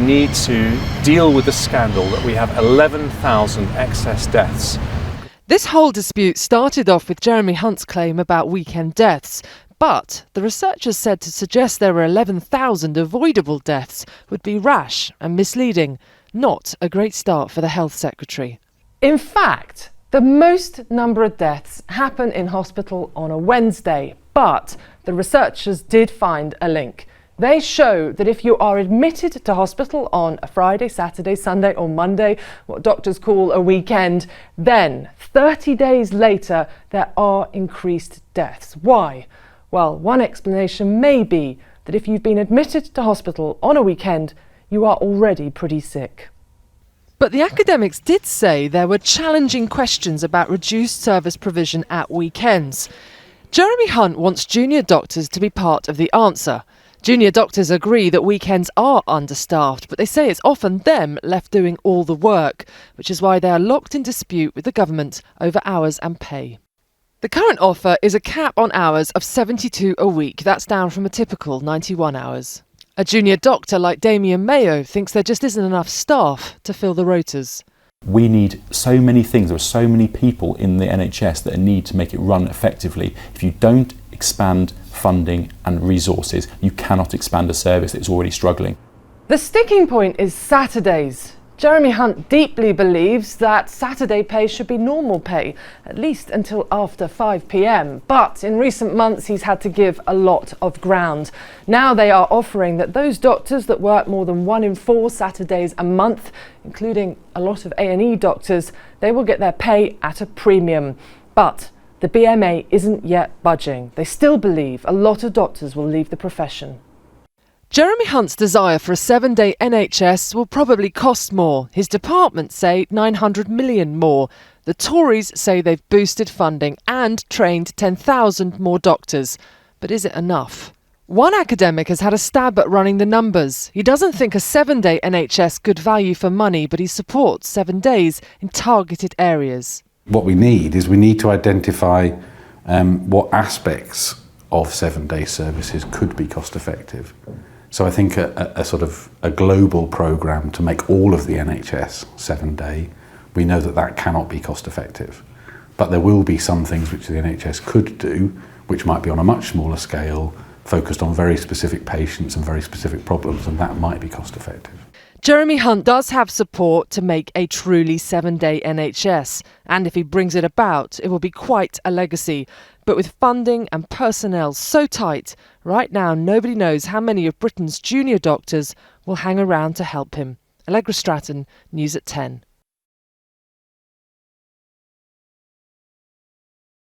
need to deal with the scandal that we have 11,000 excess deaths. This whole dispute started off with Jeremy Hunt's claim about weekend deaths, but the researchers said to suggest there were 11,000 avoidable deaths would be rash and misleading, not a great start for the Health Secretary. In fact, the most number of deaths happen in hospital on a Wednesday, but the researchers did find a link. They show that if you are admitted to hospital on a Friday, Saturday, Sunday or Monday, what doctors call a weekend, then 30 days later there are increased deaths. Why? Well, one explanation may be that if you've been admitted to hospital on a weekend, you are already pretty sick. But the academics did say there were challenging questions about reduced service provision at weekends. Jeremy Hunt wants junior doctors to be part of the answer. Junior doctors agree that weekends are understaffed, but they say it's often them left doing all the work, which is why they are locked in dispute with the government over hours and pay. The current offer is a cap on hours of 72 a week. That's down from a typical 91 hours. A junior doctor like Damien Mayo thinks there just isn't enough staff to fill the rotas. We need so many things. There are so many people in the NHS that need to make it run effectively. If you don't expand funding and resources, you cannot expand a service that's already struggling. The sticking point is Saturdays. Jeremy Hunt deeply believes that Saturday pay should be normal pay, at least until after 5 p.m. But in recent months, he's had to give a lot of ground. Now they are offering that those doctors that work more than 1 in 4 Saturdays a month, including a lot of A&E doctors, they will get their pay at a premium. But the BMA isn't yet budging. They still believe a lot of doctors will leave the profession. Jeremy Hunt's desire for a 7-day NHS will probably cost more. His department say 900 million more. The Tories say they've boosted funding and trained 10,000 more doctors. But is it enough? One academic has had a stab at running the numbers. He doesn't think a 7-day NHS good value for money, but he supports 7 days in targeted areas. What we need to identify what aspects of 7-day services could be cost effective. So I think a sort of a global programme to make all of the NHS 7-day, we know that cannot be cost effective. But there will be some things which the NHS could do, which might be on a much smaller scale, focused on very specific patients and very specific problems, and that might be cost effective. Jeremy Hunt does have support to make a truly 7-day NHS, and if he brings it about, it will be quite a legacy. But with funding and personnel so tight, right now nobody knows how many of Britain's junior doctors will hang around to help him. Allegra Stratton, News at 10.